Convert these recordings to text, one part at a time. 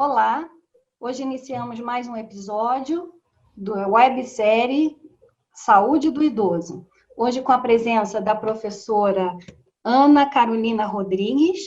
Olá, hoje iniciamos mais um episódio da websérie Saúde do Idoso. Hoje com a presença da professora Ana Carolina Rodrigues.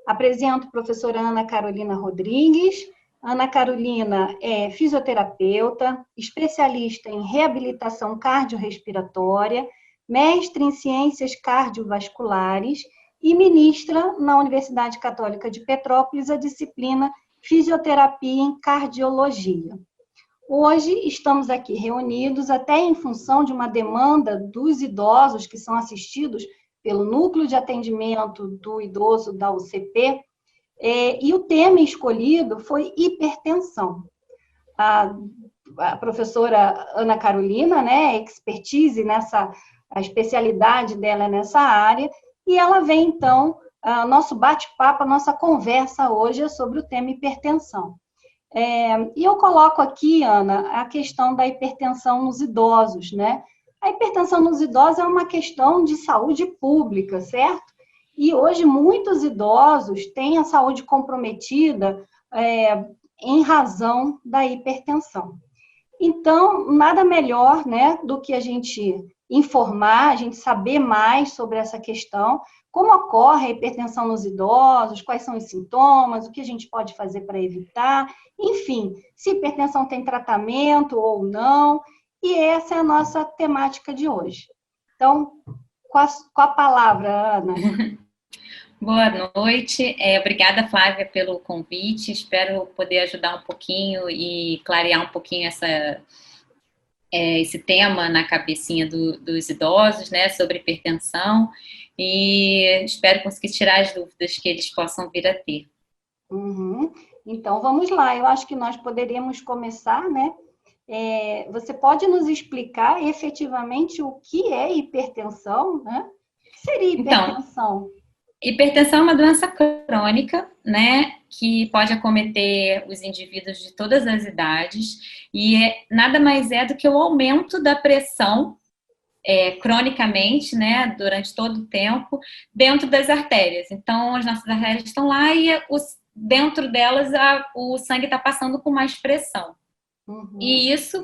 Apresento a professora Ana Carolina Rodrigues. Ana Carolina é fisioterapeuta, especialista em reabilitação cardiorrespiratória, mestre em ciências cardiovasculares e ministra na Universidade Católica de Petrópolis a disciplina Fisioterapia em Cardiologia. Hoje estamos aqui reunidos até em função de uma demanda dos idosos que são assistidos pelo Núcleo de Atendimento do Idoso da UCP, e o tema escolhido foi hipertensão. A professora Ana Carolina, né, expertise a especialidade dela é nessa área, e ela vem então. Nosso bate-papo, a nossa conversa hoje é sobre o tema hipertensão. E eu coloco aqui, Ana, a questão da hipertensão nos idosos, né? A hipertensão nos idosos é uma questão de saúde pública, certo? E hoje muitos idosos têm a saúde comprometida em razão da hipertensão. Então, nada melhor, né, do que a gente informar, a gente saber mais sobre essa questão, como ocorre a hipertensão nos idosos, quais são os sintomas, o que a gente pode fazer para evitar, enfim, se hipertensão tem tratamento ou não, e essa é a nossa temática de hoje. Então, com a palavra, Ana. Boa noite, obrigada, Flávia, pelo convite, espero poder ajudar um pouquinho e clarear um pouquinho esse tema na cabecinha dos idosos, né, sobre hipertensão, e espero conseguir tirar as dúvidas que eles possam vir a ter. Uhum. Então, vamos lá, eu acho que nós poderíamos começar, né? Você pode nos explicar efetivamente o que é hipertensão, né? O que seria hipertensão? Hipertensão é uma doença crônica, né, que pode acometer os indivíduos de todas as idades e nada mais é do que o aumento da pressão cronicamente, né, durante todo o tempo, dentro das artérias. Então, as nossas artérias estão lá e dentro delas o sangue está passando com mais pressão. Uhum. E isso,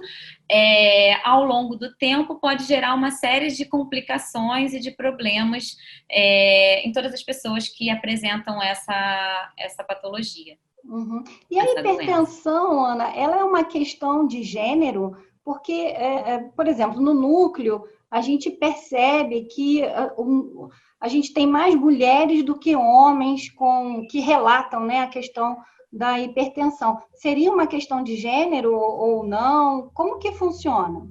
ao longo do tempo, pode gerar uma série de complicações e de problemas em todas as pessoas que apresentam essa patologia. Uhum. E a hipertensão, doença, Ana, ela é uma questão de gênero? Porque, por exemplo, no núcleo, a gente percebe que a gente tem mais mulheres do que homens que relatam, né, a questão da hipertensão. Seria uma questão de gênero ou não? Como que funciona?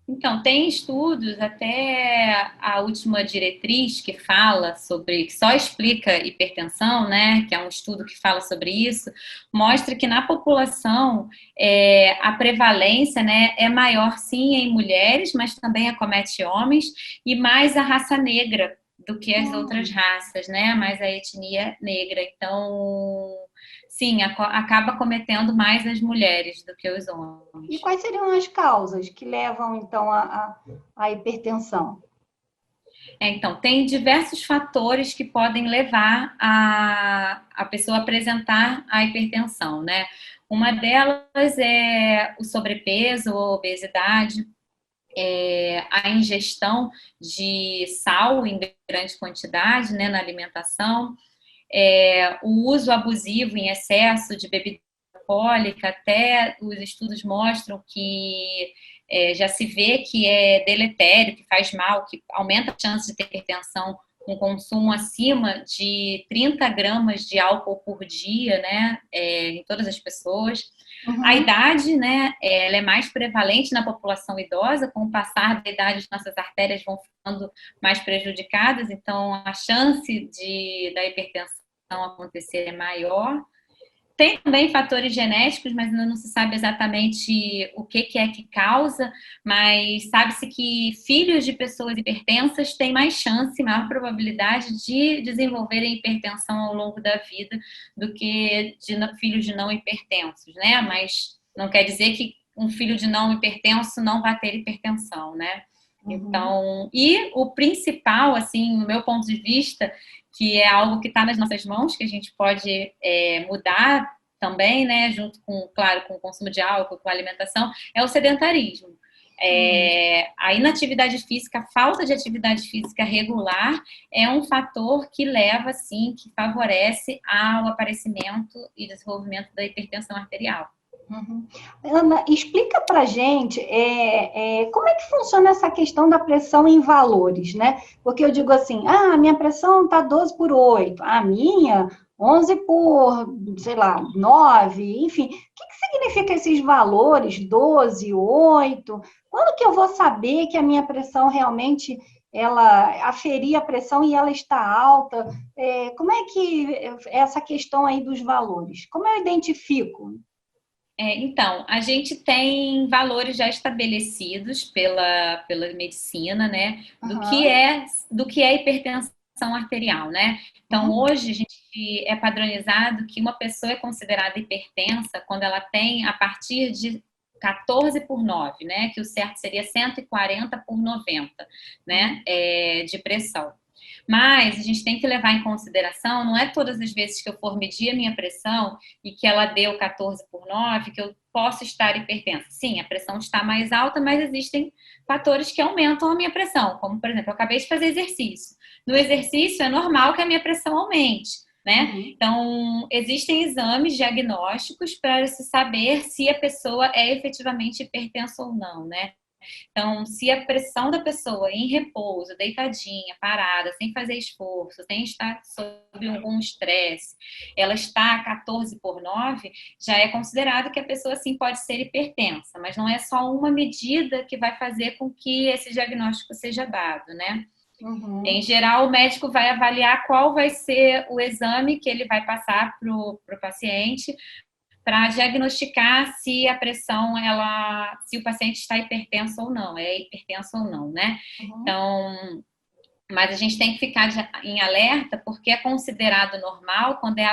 Então, tem estudos, até a última diretriz que fala sobre, que só explica hipertensão, né, que é um estudo que fala sobre isso, mostra que na população a prevalência, né, é maior sim em mulheres, mas também acomete homens, e mais a raça negra do que as outras raças, né, mais a etnia negra. Então, sim, acaba cometendo mais as mulheres do que os homens. E quais seriam as causas que levam, então, à hipertensão? Então, tem diversos fatores que podem levar a pessoa a apresentar a hipertensão, né? Uma delas é o sobrepeso ou obesidade, a ingestão de sal em grande quantidade, né, na alimentação, o uso abusivo em excesso de bebida alcoólica, até os estudos mostram que já se vê que é deletério, que faz mal, que aumenta a chance de ter hipertensão com consumo acima de 30 gramas de álcool por dia, né, em todas as pessoas. Uhum. A idade, né, ela é mais prevalente na população idosa, com o passar da idade as nossas artérias vão ficando mais prejudicadas, então a chance da hipertensão acontecer é maior. Tem também fatores genéticos, mas ainda não se sabe exatamente o que é que causa, mas sabe-se que filhos de pessoas hipertensas têm mais chance, maior probabilidade de desenvolverem hipertensão ao longo da vida do que filhos de não hipertensos, né? Mas não quer dizer que um filho de não hipertenso não vai ter hipertensão, né? Então, e o principal, assim, no meu ponto de vista, que é algo que está nas nossas mãos, que a gente pode mudar, também, né, junto com, claro, com o consumo de álcool, com a alimentação, é o sedentarismo. A inatividade física, a falta de atividade física regular é um fator que leva, sim, que favorece ao aparecimento e desenvolvimento da hipertensão arterial. Uhum. Ana, explica para gente como é que funciona essa questão da pressão em valores, né? Porque eu digo assim, a minha pressão está 12/8, a minha 11 por, sei lá, 9, enfim. O que significa esses valores, 12, 8? Quando que eu vou saber que a minha pressão realmente, ela aferir a pressão e ela está alta? Como é que essa questão aí dos valores? Como eu identifico? Então, a gente tem valores já estabelecidos pela medicina, né, do que é hipertensão arterial, né? Então, hoje a gente é padronizado que uma pessoa é considerada hipertensa quando ela tem a partir de 14/9, né? Que o certo seria 140/90, né? De pressão. Mas a gente tem que levar em consideração, não é todas as vezes que eu for medir a minha pressão e que ela deu 14/9 que eu posso estar hipertensa. Sim, a pressão está mais alta, mas existem fatores que aumentam a minha pressão, como, por exemplo, eu acabei de fazer exercício. No exercício é normal que a minha pressão aumente, né? Então, existem exames diagnósticos para se saber se a pessoa é efetivamente hipertensa ou não, né? Então, se a pressão da pessoa em repouso, deitadinha, parada, sem fazer esforço, sem estar sob algum estresse, ela está a 14/9, já é considerado que a pessoa sim pode ser hipertensa, mas não é só uma medida que vai fazer com que esse diagnóstico seja dado, né? Em geral, o médico vai avaliar qual vai ser o exame que ele vai passar para o paciente para diagnosticar se a pressão, se o paciente está hipertenso ou não, é hipertenso ou não, né? Então, mas a gente tem que ficar em alerta, porque é considerado normal quando é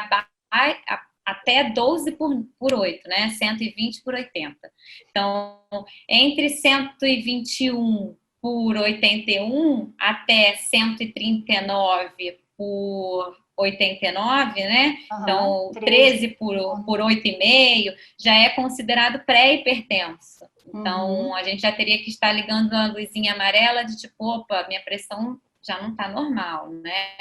até 12/8, né? 120/80. Então, entre 121/81 até 139/89, né? Então, 13 por 8,5 já é considerado pré-hipertenso. Então, a gente já teria que estar ligando uma luzinha amarela de tipo, opa, minha pressão já não está normal, né?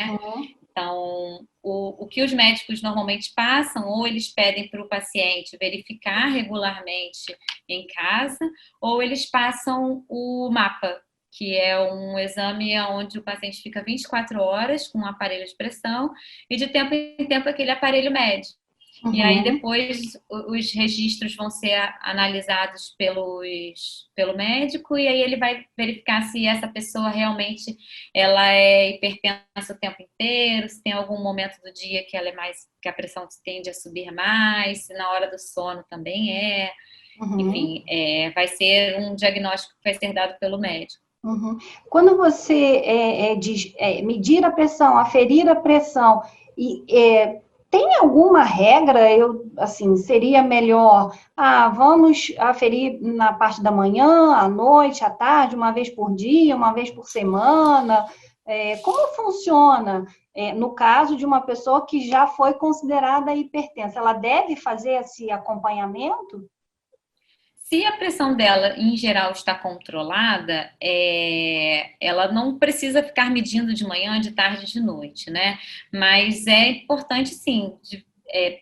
Então, o que os médicos normalmente passam, ou eles pedem para o paciente verificar regularmente em casa, ou eles passam o mapa, que é um exame onde o paciente fica 24 horas com um aparelho de pressão e de tempo em tempo aquele aparelho mede. E aí depois os registros vão ser analisados pelo médico e aí ele vai verificar se essa pessoa realmente ela é hipertensa o tempo inteiro, se tem algum momento do dia que ela é mais, que a pressão tende a subir mais, se na hora do sono também é. Enfim, vai ser um diagnóstico que vai ser dado pelo médico. Quando você diz medir a pressão, aferir a pressão, tem alguma regra? Assim, seria melhor, vamos aferir na parte da manhã, à noite, à tarde, uma vez por dia, uma vez por semana? Como funciona no caso de uma pessoa que já foi considerada hipertensa? Ela deve fazer esse acompanhamento? Se a pressão dela, em geral, está controlada, ela não precisa ficar medindo de manhã, de tarde, de noite, né? Mas é importante, sim,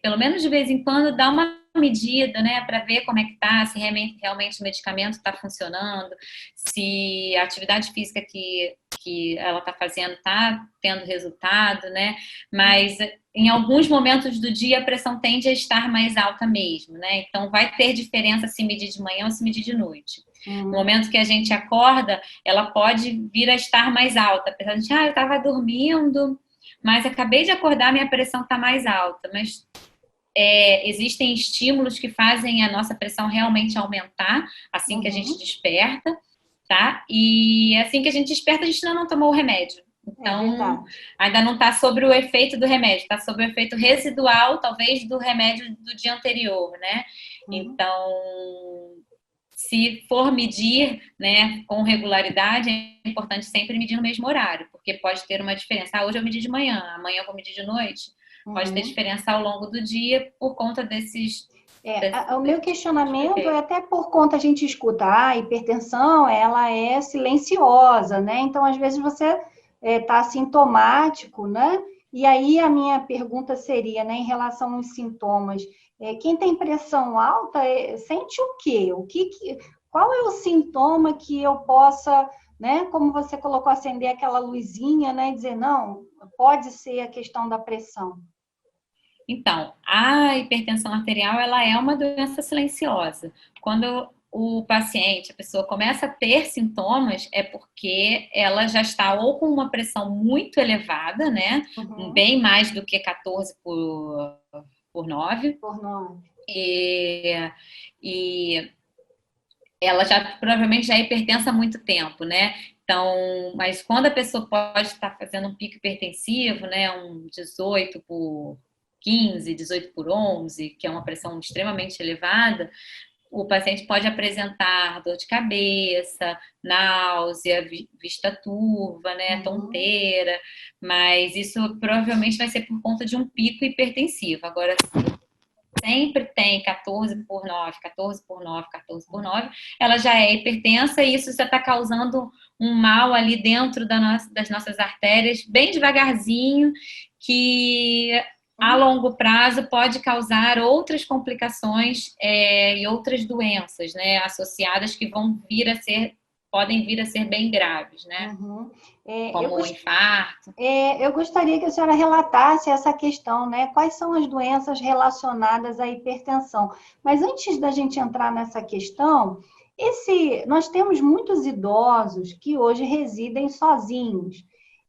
pelo menos de vez em quando, dar uma medida, né, para ver como é que tá, se realmente o medicamento está funcionando, se a atividade física que ela está fazendo está tendo resultado, né? Mas em alguns momentos do dia a pressão tende a estar mais alta mesmo, né? Então vai ter diferença se medir de manhã ou se medir de noite. No momento que a gente acorda, ela pode vir a estar mais alta, apesar de eu estava dormindo, mas acabei de acordar, minha pressão está mais alta, mas existem estímulos que fazem a nossa pressão realmente aumentar assim que a gente desperta, tá? E assim que a gente desperta, a gente ainda não tomou o remédio. Então, ainda não está sobre o efeito do remédio, está sobre o efeito residual, talvez, do remédio do dia anterior, né? Então, se for medir, né, com regularidade, é importante sempre medir no mesmo horário, porque pode ter uma diferença. Hoje eu medi de manhã, amanhã eu vou medir de noite. Pode ter diferença ao longo do dia por conta desses... O meu questionamento é até por conta, a gente escuta, a hipertensão, ela é silenciosa, né? Então, às vezes, você está assintomático, né? E aí, a minha pergunta seria, né, em relação aos sintomas, quem tem pressão alta sente o quê? Qual é o sintoma que eu possa, né, como você colocou, acender aquela luzinha, né, e dizer, não, pode ser a questão da pressão? Então, a hipertensão arterial, ela é uma doença silenciosa. Quando o paciente, a pessoa começa a ter sintomas, é porque ela já está ou com uma pressão muito elevada, né? Bem mais do que 14 por 9. Por 9. E ela já provavelmente já é hipertensa há muito tempo, né? Então, mas quando a pessoa pode estar fazendo um pico hipertensivo, né? Um 18 por 15, 18 por 11, que é uma pressão extremamente elevada, o paciente pode apresentar dor de cabeça, náusea, vista turva, né, tonteira, mas isso provavelmente vai ser por conta de um pico hipertensivo. Agora, sempre tem 14 por 9, 14 por 9, 14 por 9, ela já é hipertensa e isso já está causando um mal ali dentro das nossas artérias, bem devagarzinho, que a longo prazo pode causar outras complicações e outras doenças, né, associadas que podem vir a ser bem graves, né? Como o infarto. Eu gostaria que a senhora relatasse essa questão, né? Quais são as doenças relacionadas à hipertensão? Mas antes da gente entrar nessa questão, nós temos muitos idosos que hoje residem sozinhos.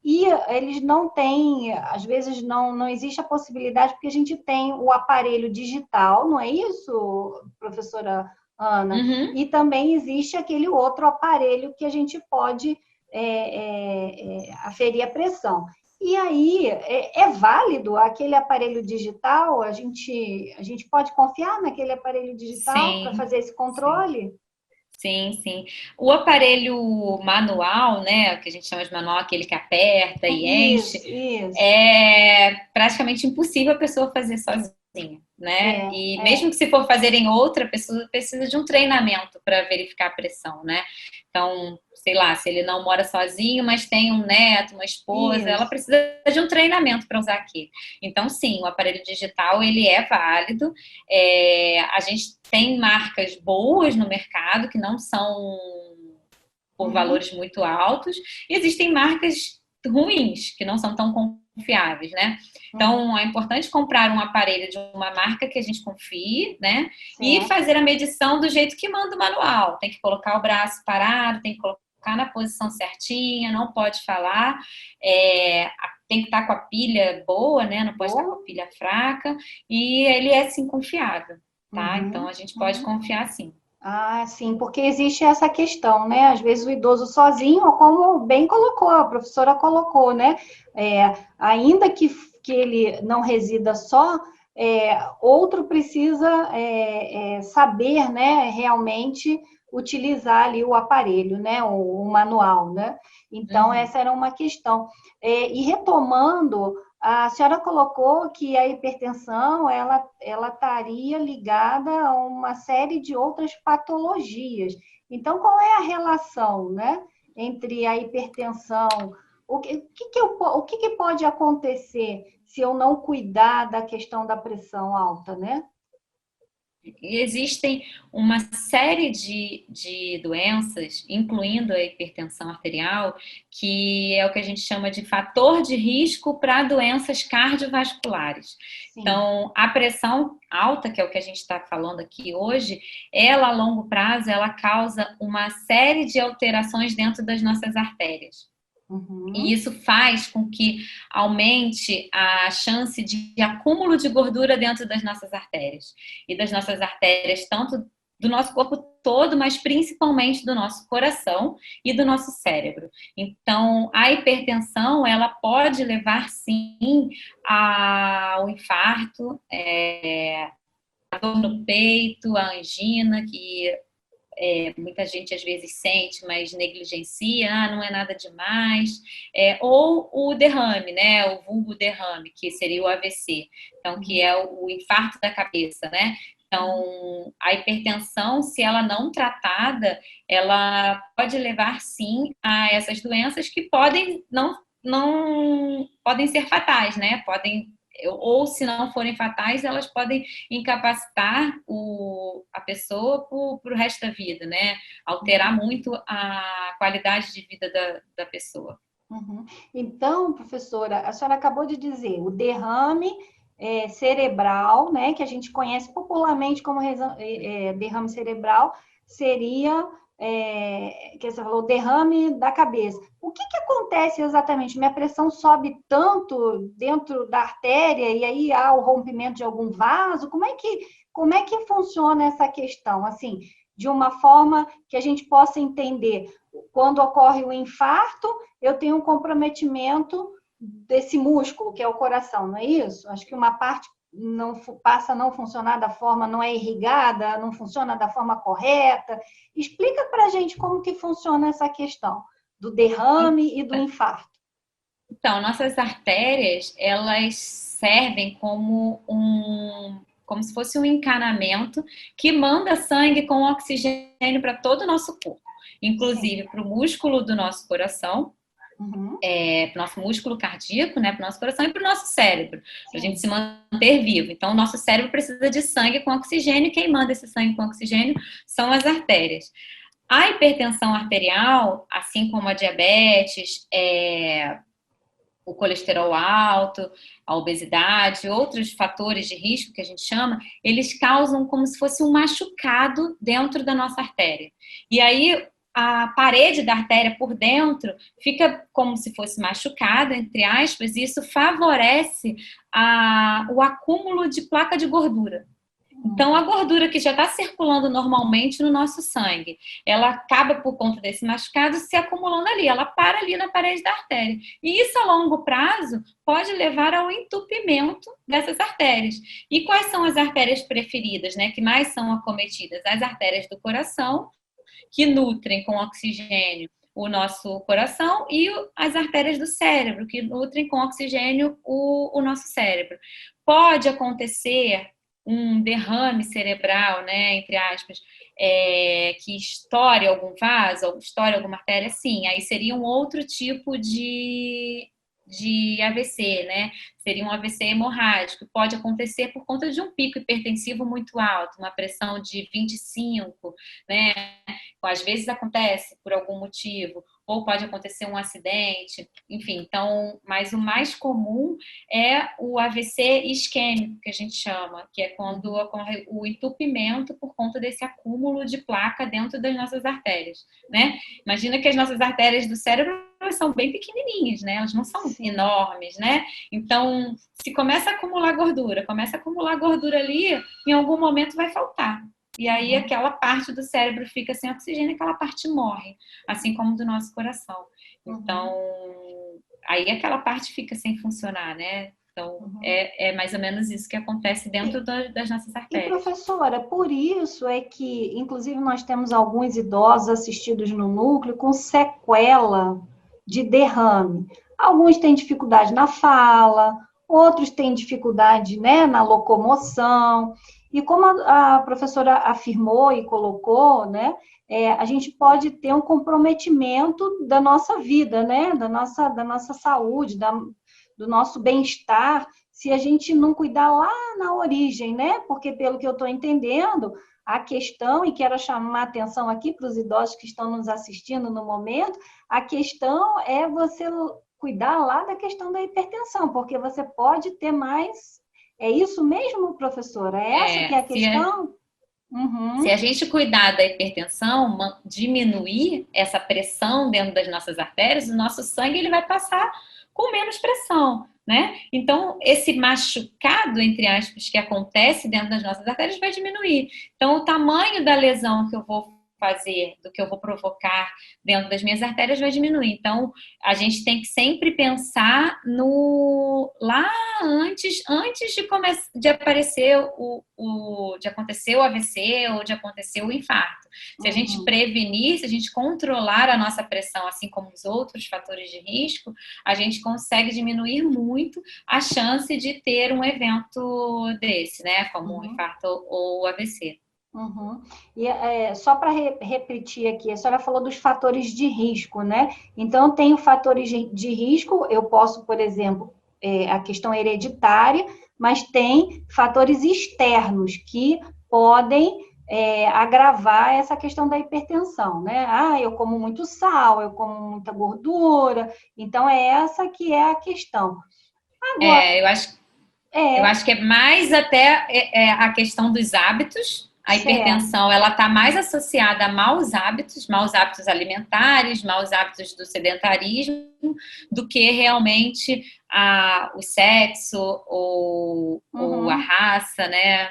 E eles não têm, às vezes não existe a possibilidade, porque a gente tem o aparelho digital, não é isso, professora Ana? E também existe aquele outro aparelho que a gente pode aferir a pressão. E aí, é válido aquele aparelho digital? A gente pode confiar naquele aparelho digital para fazer esse controle? Sim. O aparelho manual, né, que a gente chama de manual, aquele que aperta e enche, é praticamente impossível a pessoa fazer sozinha, né? Mesmo que se for fazer em outra pessoa, precisa de um treinamento para verificar a pressão, né? Então, sei lá, se ele não mora sozinho, mas tem um neto, uma esposa, ela precisa de um treinamento para usar aqui. Então, sim, o aparelho digital, ele é válido. A gente tem marcas boas no mercado, que não são por valores muito altos, e existem marcas ruins, que não são tão confiáveis, né? Então, é importante comprar um aparelho de uma marca que a gente confie, né? E fazer a medição do jeito que manda o manual. Tem que colocar o braço parado, tem que colocar na posição certinha, não pode falar, tem que estar com a pilha boa, né? Não pode estar com a pilha fraca, e ele é, sim, confiável, tá? Então, a gente pode confiar, sim. Ah, sim, porque existe essa questão, né? Às vezes o idoso sozinho, ou como bem colocou, a professora colocou, né? Ainda que ele não resida só, outro precisa saber, né, realmente utilizar ali o aparelho, né, o manual, né? Então, essa era uma questão. E retomando, a senhora colocou que a hipertensão, ela estaria ligada a uma série de outras patologias. Então, qual é a relação, né, entre a hipertensão? O que pode acontecer se eu não cuidar da questão da pressão alta, né? E existem uma série de doenças, incluindo a hipertensão arterial, que é o que a gente chama de fator de risco para doenças cardiovasculares. Sim. Então, a pressão alta, que é o que a gente está falando aqui hoje, ela, a longo prazo, ela causa uma série de alterações dentro das nossas artérias. E isso faz com que aumente a chance de acúmulo de gordura dentro das nossas artérias. E das nossas artérias, tanto do nosso corpo todo, mas principalmente do nosso coração e do nosso cérebro. Então, a hipertensão, ela pode levar, sim, ao infarto, a dor no peito, a angina, que muita gente às vezes sente, mas negligencia, não é nada demais, ou o derrame, né, o vulgo derrame, que seria o AVC, então, que é o infarto da cabeça, né? Então, a hipertensão, se ela não tratada, ela pode levar, sim, a essas doenças que podem não podem ser fatais, né? Ou se não forem fatais, elas podem incapacitar a pessoa para o resto da vida, né? Alterar muito a qualidade de vida da pessoa. Uhum. Então, professora, a senhora acabou de dizer, o derrame cerebral, né, que a gente conhece popularmente como derrame cerebral, seria, que você falou, derrame da cabeça. O que acontece exatamente? Minha pressão sobe tanto dentro da artéria e aí há o rompimento de algum vaso? Como é que funciona essa questão? Assim, de uma forma que a gente possa entender, quando ocorre o infarto, eu tenho um comprometimento desse músculo, que é o coração, não é isso? Acho que uma parte passa a não funcionar da forma, não é irrigada, não funciona da forma correta. Explica para a gente como que funciona essa questão do derrame e do infarto. Então, nossas artérias, elas servem como se fosse um encanamento que manda sangue com oxigênio para todo o nosso corpo, inclusive para o músculo do nosso coração, para o nosso músculo cardíaco, né, para o nosso coração e para o nosso cérebro, para a gente se manter vivo. Então, o nosso cérebro precisa de sangue com oxigênio, e quem manda esse sangue com oxigênio são as artérias. A hipertensão arterial, assim como a diabetes, o colesterol alto, a obesidade, outros fatores de risco que a gente chama, eles causam como se fosse um machucado dentro da nossa artéria. E aí a parede da artéria por dentro fica como se fosse machucada, entre aspas, e isso favorece o acúmulo de placa de gordura. Então, a gordura que já está circulando normalmente no nosso sangue, ela acaba, por conta desse machucado, se acumulando ali. Ela para ali na parede da artéria. E isso, a longo prazo, pode levar ao entupimento dessas artérias. E quais são as artérias preferidas, né, que mais são acometidas? As artérias do coração, que nutrem com oxigênio o nosso coração, e as artérias do cérebro, que nutrem com oxigênio o nosso cérebro. Pode acontecer um derrame cerebral, né, entre aspas, que estoure algum vaso, ou estoure alguma artéria, sim, aí seria um outro tipo de AVC, né? Seria um AVC hemorrágico. Pode acontecer por conta de um pico hipertensivo muito alto, uma pressão de 25, né? Às vezes acontece por algum motivo, ou pode acontecer um acidente, enfim. Então, mas o mais comum é o AVC isquêmico, que a gente chama, que é quando ocorre o entupimento por conta desse acúmulo de placa dentro das nossas artérias, né? Imagina que as nossas artérias do cérebro são bem pequenininhas, né? Elas não são enormes, né? Então, se começa a acumular gordura ali, em algum momento vai faltar. E aí aquela parte do cérebro fica sem oxigênio, aquela parte morre, assim como do nosso coração. Então, aí aquela parte fica sem funcionar, né? Então, é mais ou menos isso que acontece dentro das nossas artérias. E, professora, por isso é que, inclusive, nós temos alguns idosos assistidos no núcleo com sequela de derrame. Alguns têm dificuldade na fala, outros têm dificuldade, né, na locomoção. E como a professora afirmou e colocou, né, a gente pode ter um comprometimento da nossa vida, né, da nossa saúde, do nosso bem-estar, se a gente não cuidar lá na origem, né? Porque, pelo que eu estou entendendo, a questão, e quero chamar a atenção aqui para os idosos que estão nos assistindo no momento, a questão é você cuidar lá da questão da hipertensão, porque você pode ter mais. É isso mesmo, professora? É essa que é a questão? Se a gente cuidar da hipertensão, diminuir essa pressão dentro das nossas artérias, o nosso sangue ele vai passar com menos pressão, né? Então, esse machucado, entre aspas, que acontece dentro das nossas artérias vai diminuir. Então, o tamanho da lesão que eu vou fazer, do que eu vou provocar dentro das minhas artérias, vai diminuir. Então, a gente tem que sempre pensar no lá antes de aparecer de acontecer o AVC ou de acontecer o infarto. Se a gente prevenir, se a gente controlar a nossa pressão, assim como os outros fatores de risco, a gente consegue diminuir muito a chance de ter um evento desse, né? Como um infarto ou AVC. E só para repetir aqui, a senhora falou dos fatores de risco, né? Então, tem fatores de risco, eu posso, por exemplo, a questão hereditária, mas tem fatores externos que podem agravar essa questão da hipertensão, né? Ah, eu como muito sal, eu como muita gordura, então é essa que é a questão. Agora, eu acho que é mais até a questão dos hábitos. A hipertensão, ela está mais associada a maus hábitos alimentares, maus hábitos do sedentarismo, do que realmente o sexo ou a raça, né?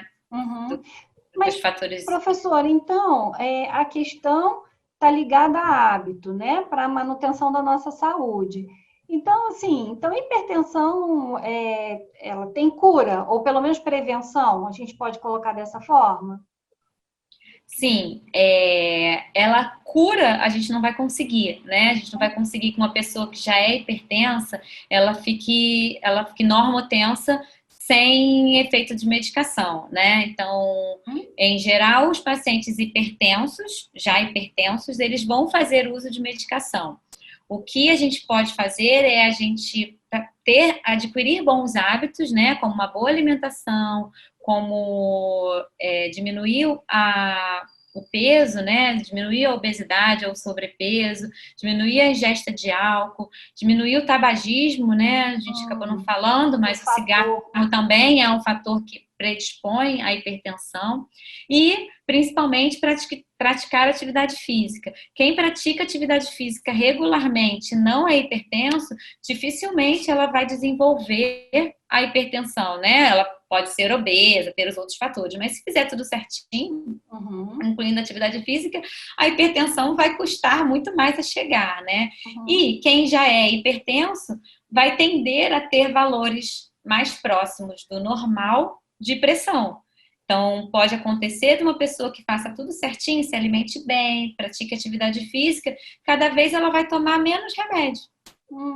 Mas, fatores... professora, então, a questão está ligada a hábito, né? Para a manutenção da nossa saúde. Então, assim, hipertensão, ela tem cura, ou pelo menos prevenção, a gente pode colocar dessa forma? Sim, ela cura, a gente não vai conseguir, né? A gente não vai conseguir que uma pessoa que já é hipertensa, ela fique normotensa sem efeito de medicação, né? Então, em geral, os pacientes já hipertensos, eles vão fazer uso de medicação. O que a gente pode fazer é a gente adquirir bons hábitos, né? Como uma boa alimentação, como diminuir o peso, né? Diminuir a obesidade ou sobrepeso, diminuir a ingesta de álcool, diminuir o tabagismo, né? A gente acabou não falando, mas o cigarro também é um fator que predispõe à hipertensão e, principalmente, praticar atividade física. Quem pratica atividade física regularmente não é hipertenso, dificilmente ela vai desenvolver a hipertensão, né? Ela pode ser obesa, ter os outros fatores, mas se fizer tudo certinho, incluindo atividade física, a hipertensão vai custar muito mais a chegar, né? E quem já é hipertenso vai tender a ter valores mais próximos do normal de pressão. Então, pode acontecer de uma pessoa que faça tudo certinho, se alimente bem, pratique atividade física, cada vez ela vai tomar menos remédio.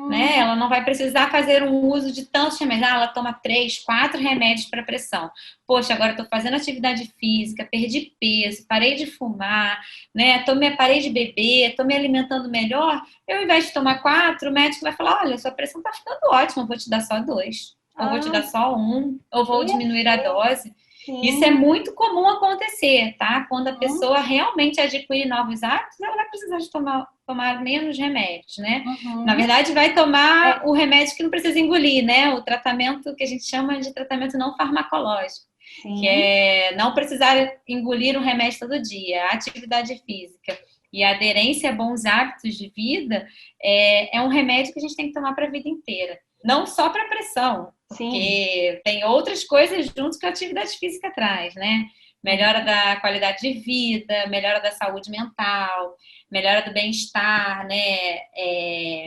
Né? Ela não vai precisar fazer um uso de tantos remédios. Ela toma 3, 4 remédios para pressão. Poxa, agora estou fazendo atividade física, perdi peso, parei de fumar, né? Parei de beber, estou me alimentando melhor. Eu, ao invés de tomar 4, o médico vai falar: olha, sua pressão está ficando ótima, vou te dar só 2, ou vou te dar só 1, ou vou diminuir a dose. Sim. Isso é muito comum acontecer, tá? Quando a pessoa realmente adquire novos hábitos, ela vai precisar de tomar menos remédios, né? Na verdade, vai tomar o remédio que não precisa engolir, né? O tratamento que a gente chama de tratamento não farmacológico, que é não precisar engolir um remédio todo dia. A atividade física e a aderência a bons hábitos de vida é um remédio que a gente tem que tomar para a vida inteira. Não só para pressão, porque tem outras coisas juntos que a atividade física traz, né? Melhora da qualidade de vida, melhora da saúde mental, melhora do bem-estar, né?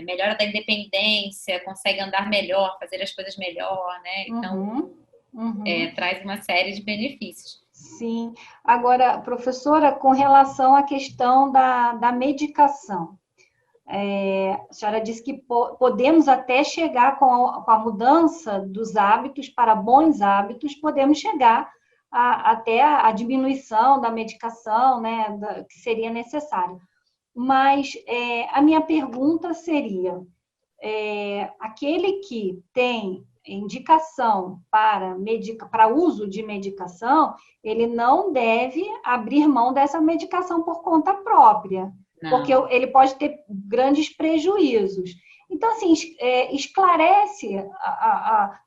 Melhora da independência, consegue andar melhor, fazer as coisas melhor, né? Então, traz uma série de benefícios. Sim. Agora, professora, com relação à questão da medicação, a senhora disse que podemos até chegar com a mudança dos hábitos para bons hábitos, podemos chegar até a diminuição da medicação, né, que seria necessário. Mas a minha pergunta seria, aquele que tem indicação para uso de medicação, ele não deve abrir mão dessa medicação por conta própria. Não. Porque ele pode ter grandes prejuízos. Então, assim, esclarece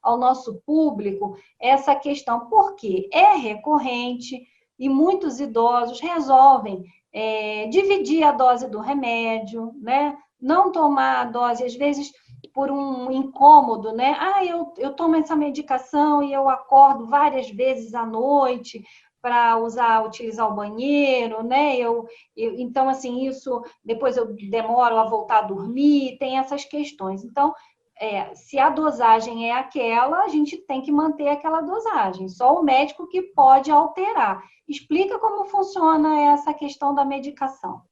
ao nosso público essa questão, porque é recorrente e muitos idosos resolvem dividir a dose do remédio, né? Não tomar a dose, às vezes, por um incômodo, né? Eu tomo essa medicação e eu acordo várias vezes à noite para utilizar o banheiro, né? Então, assim, isso depois eu demoro a voltar a dormir, tem essas questões. Então, se a dosagem é aquela, a gente tem que manter aquela dosagem. Só o médico que pode alterar. Explica como funciona essa questão da medicação.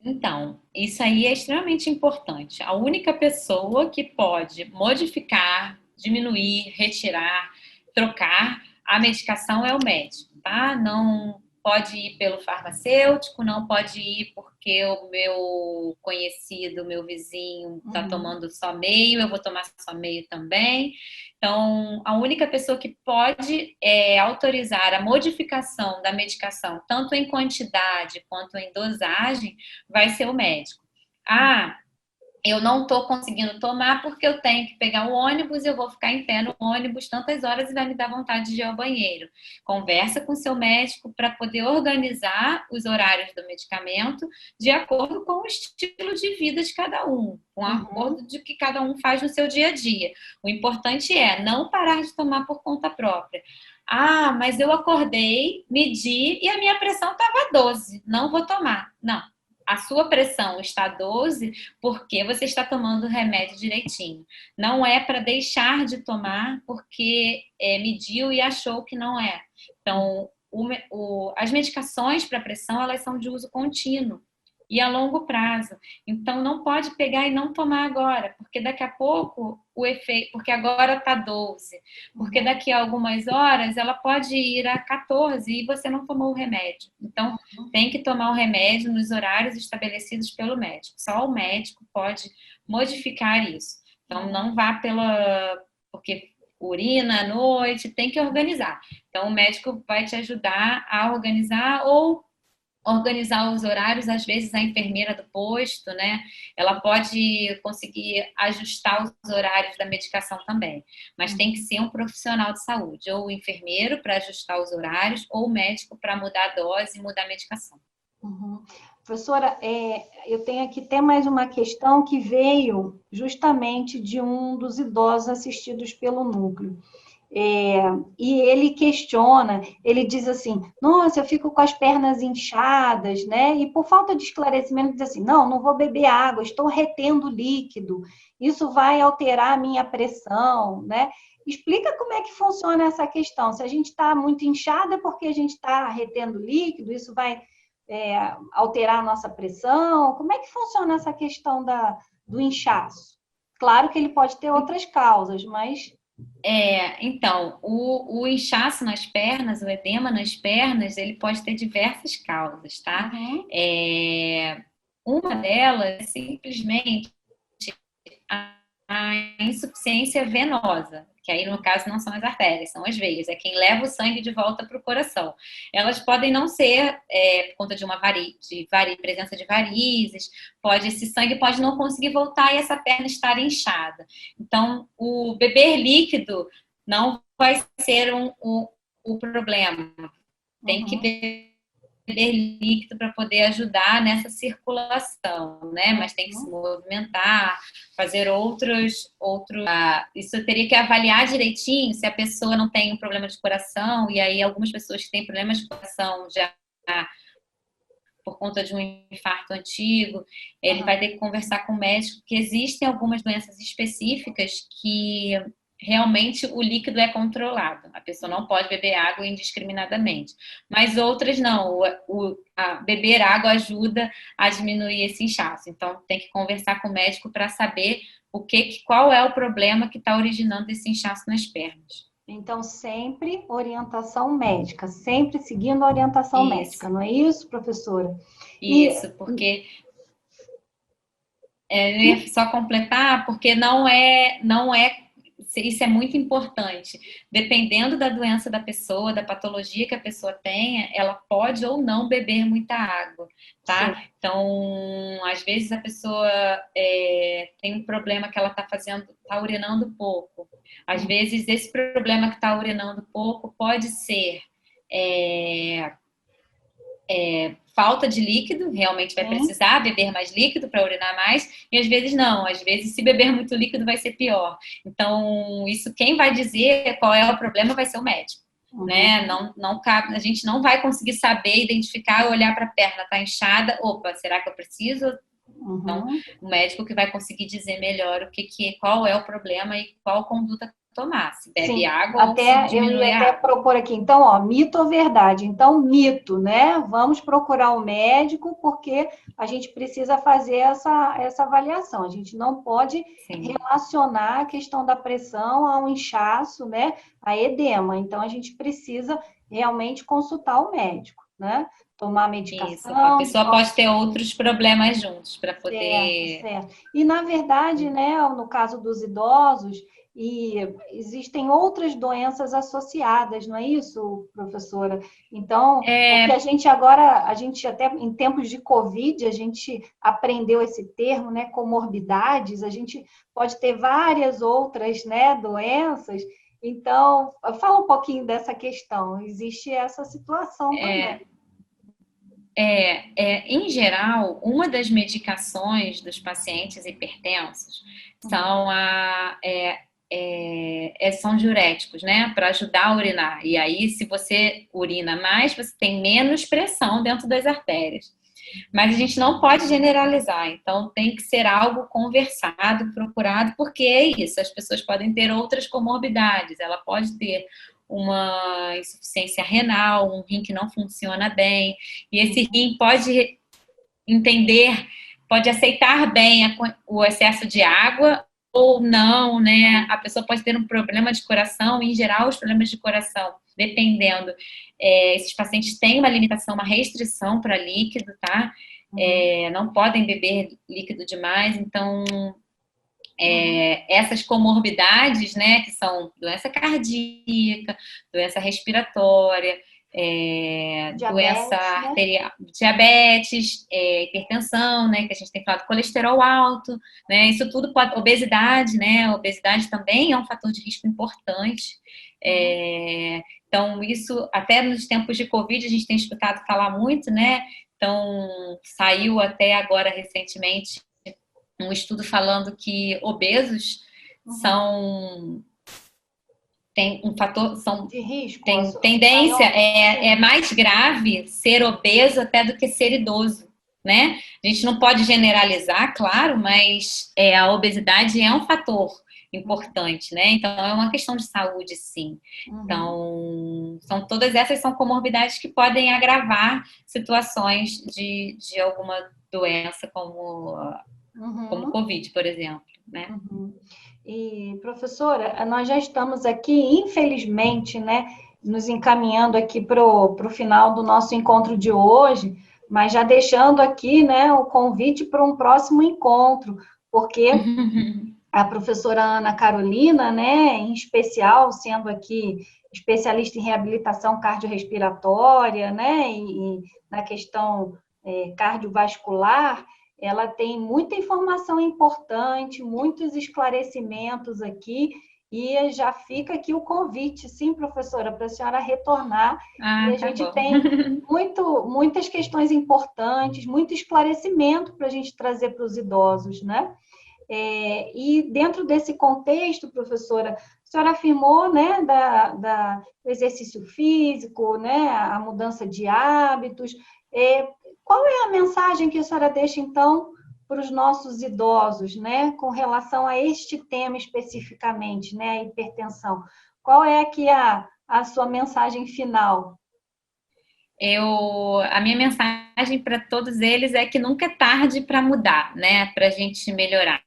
Então, isso aí é extremamente importante. A única pessoa que pode modificar, diminuir, retirar, trocar a medicação é o médico, tá? Não pode ir pelo farmacêutico, não pode ir porque o meu conhecido, meu vizinho está tomando só meio, eu vou tomar só meio também. Então, a única pessoa que pode autorizar a modificação da medicação, tanto em quantidade quanto em dosagem, vai ser o médico. Eu não estou conseguindo tomar porque eu tenho que pegar o ônibus e eu vou ficar em pé no ônibus tantas horas e vai me dar vontade de ir ao banheiro. Conversa com o seu médico para poder organizar os horários do medicamento de acordo com o estilo de vida de cada um, com o acordo de que cada um faz no seu dia a dia. O importante é não parar de tomar por conta própria. Mas eu acordei, medi e a minha pressão estava 12, não vou tomar. Não. A sua pressão está 12 porque você está tomando o remédio direitinho. Não é para deixar de tomar porque mediu e achou que não é. Então, as medicações para pressão, elas são de uso contínuo e a longo prazo. Então, não pode pegar e não tomar agora, porque daqui a pouco o efeito, porque agora está 12, porque daqui a algumas horas ela pode ir a 14 e você não tomou o remédio. Então, tem que tomar o remédio nos horários estabelecidos pelo médico. Só o médico pode modificar isso. Então, não vá porque urina à noite, tem que organizar. Então, o médico vai te ajudar a organizar ou organizar os horários, às vezes a enfermeira do posto, né? Ela pode conseguir ajustar os horários da medicação também, mas tem que ser um profissional de saúde, ou o enfermeiro para ajustar os horários, ou o médico para mudar a dose e mudar a medicação. Professora, eu tenho aqui até mais uma questão que veio justamente de um dos idosos assistidos pelo núcleo. E ele questiona, ele diz assim, nossa, eu fico com as pernas inchadas, né? E por falta de esclarecimento diz assim, não vou beber água, estou retendo líquido, isso vai alterar a minha pressão, né? Explica como é que funciona essa questão. Se a gente está muito inchada é porque a gente está retendo líquido, isso vai alterar a nossa pressão? Como é que funciona essa questão do inchaço? Claro que ele pode ter outras causas, mas... Então, o inchaço nas pernas, o edema nas pernas, ele pode ter diversas causas, tá? Uma delas é simplesmente a insuficiência venosa, que aí no caso não são as artérias, são as veias, é quem leva o sangue de volta para o coração. Elas podem não ser por conta de uma presença de varizes, esse sangue pode não conseguir voltar e essa perna estar inchada. Então, o beber líquido não vai ser o problema. Tem que beber líquido para poder ajudar nessa circulação, né? Mas tem que se movimentar, fazer outros. Isso teria que avaliar direitinho se a pessoa não tem um problema de coração, e aí algumas pessoas que têm problemas de coração já por conta de um infarto antigo, ele vai ter que conversar com o médico, porque existem algumas doenças específicas que realmente o líquido é controlado. A pessoa não pode beber água indiscriminadamente. Mas outras não. Beber água ajuda a diminuir esse inchaço. Então, tem que conversar com o médico para saber qual é o problema que está originando esse inchaço nas pernas. Então, sempre orientação médica, sempre seguindo a orientação médica, não é isso, professora? Isso, porque... eu ia só completar, porque não é isso é muito importante. Dependendo da doença da pessoa, da patologia que a pessoa tenha, ela pode ou não beber muita água, tá? Sim. Então, às vezes a pessoa tem um problema que ela está urinando pouco. Às vezes esse problema que está urinando pouco pode ser falta de líquido, realmente vai precisar beber mais líquido para urinar mais, e às vezes não, às vezes se beber muito líquido vai ser pior. Então, isso quem vai dizer qual é o problema vai ser o médico. né? Não cabe, a gente não vai conseguir saber, identificar, olhar para a perna, tá inchada, opa, será que eu preciso? Então, o médico que vai conseguir dizer melhor qual é o problema e qual conduta tomar, se bebe Sim, água ou se até eu diminui ia a até água. propor aqui, então, ó, mito ou verdade? Então, mito, né? Vamos procurar o médico porque a gente precisa fazer essa avaliação. A gente não pode Sim. relacionar a questão da pressão a um inchaço, né? A edema. Então, a gente precisa realmente consultar o médico, né? Tomar Isso, a medicação, pessoa pode ter outros problemas juntos para certo, poder. certo. E, na verdade, né, no caso dos idosos, e existem outras doenças associadas, não é isso, professora? Então, o que a É, gente agora, a gente até em tempos de Covid, a gente aprendeu esse termo, né, comorbidades, a gente pode ter várias outras, né, doenças. Então, fala um pouquinho dessa questão. Existe essa situação também. Em geral, uma das medicações dos pacientes hipertensos são são diuréticos, né? Para ajudar a urinar. E aí, se você urina mais, você tem menos pressão dentro das artérias. Mas a gente não pode generalizar, então tem que ser algo conversado, procurado, porque é isso, as pessoas podem ter outras comorbidades, ela pode ter uma insuficiência renal, um rim que não funciona bem, e esse rim pode entender, pode aceitar bem o excesso de água ou não, né? A pessoa pode ter um problema de coração, e, em geral, os problemas de coração, dependendo, esses pacientes têm uma limitação, uma restrição para líquido, tá? Não podem beber líquido demais, então essas comorbidades, né, que são doença cardíaca, doença respiratória, doença Diabetes, né? arterial, diabetes, hipertensão, né, que a gente tem falado, colesterol alto, né, isso tudo pode, obesidade, né, obesidade também é um fator de risco importante. Então, isso, até nos tempos de Covid, a gente tem escutado falar muito, né, então, saiu até agora recentemente um estudo falando que obesos tem um fator, De risco, tem tendência, maior. é mais grave ser obeso até do que ser idoso, né? A gente não pode generalizar, claro, mas a obesidade é um fator importante, né? Então, é uma questão de saúde, sim. Então, todas essas são comorbidades que podem agravar situações de alguma doença como Covid, por exemplo, né? E, professora, nós já estamos aqui, infelizmente, né, nos encaminhando aqui para o final do nosso encontro de hoje, mas já deixando aqui, né, o convite para um próximo encontro, porque a professora Ana Carolina, né, em especial, sendo aqui especialista em reabilitação cardiorrespiratória, né, e na questão cardiovascular, ela tem muita informação importante, muitos esclarecimentos aqui, e já fica aqui o convite, sim, professora, para a senhora retornar. E a Tá gente bom. tem muitas questões importantes, muito esclarecimento para a gente trazer para os idosos, né? E dentro desse contexto, professora, a senhora afirmou, né, do exercício físico, né, a mudança de hábitos. Qual é a mensagem que a senhora deixa, então, para os nossos idosos, né, com relação a este tema especificamente, né, a hipertensão? Qual é aqui a sua mensagem final? A minha mensagem para todos eles é que nunca é tarde para mudar, né? Para a gente melhorar.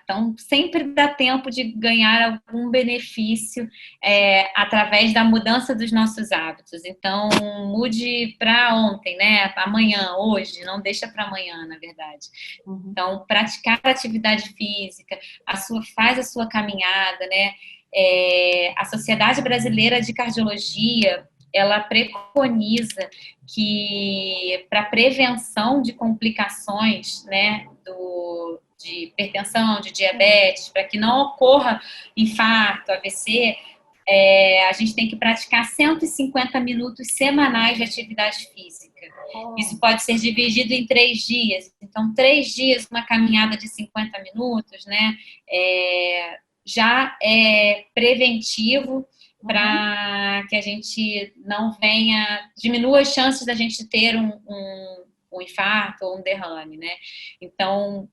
Então sempre dá tempo de ganhar algum benefício através da mudança dos nossos hábitos. Então, mude para ontem, né? Amanhã, hoje, não deixa para amanhã, na verdade. Então, praticar atividade física, faz a sua caminhada, né? A Sociedade Brasileira de Cardiologia, ela preconiza que para prevenção de complicações, né, de hipertensão, de diabetes, para que não ocorra infarto, AVC, a gente tem que praticar 150 minutos semanais de atividade física. Isso pode ser dividido em 3 dias. Então, 3 dias, uma caminhada de 50 minutos, né, já é preventivo para que a gente não venha, diminua as chances da gente ter um infarto ou um derrame, né? Então,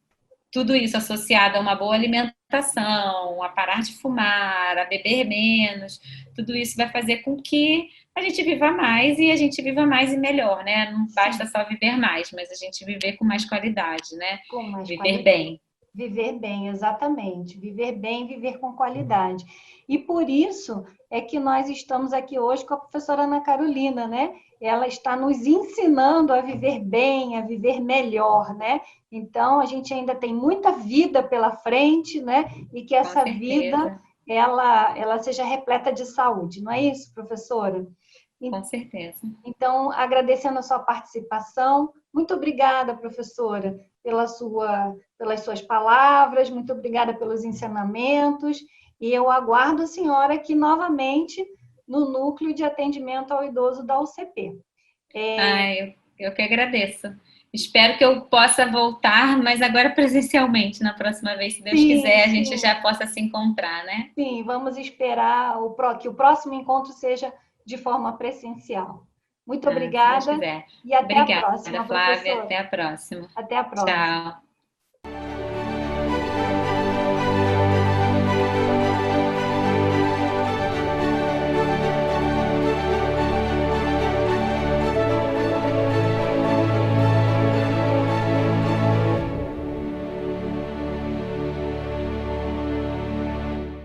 tudo isso associado a uma boa alimentação, a parar de fumar, a beber menos, tudo isso vai fazer com que a gente viva mais e a gente viva mais e melhor, né? Não basta só viver mais, mas a gente viver com mais qualidade, né? Com mais viver qualidade. bem. Viver bem, exatamente. Viver bem, viver com qualidade. E por isso é que nós estamos aqui hoje com a professora Ana Carolina, né? Ela está nos ensinando a viver bem, a viver melhor, né? Então, a gente ainda tem muita vida pela frente, né? E que essa vida, ela seja repleta de saúde. Não é isso, professora? Com certeza. Então, agradecendo a sua participação. Muito obrigada, professora, pelas suas palavras, muito obrigada pelos ensinamentos, e eu aguardo a senhora aqui novamente no Núcleo de Atendimento ao Idoso da UCP. Eu que agradeço. Espero que eu possa voltar, mas agora presencialmente, na próxima vez, se Deus quiser, a gente já possa se encontrar, né? Sim, vamos esperar que o próximo encontro seja de forma presencial. Muito obrigada. Se Deus quiser. E até Obrigada, a próxima, Flávia. professora. Até a próxima. Até a próxima. Tchau.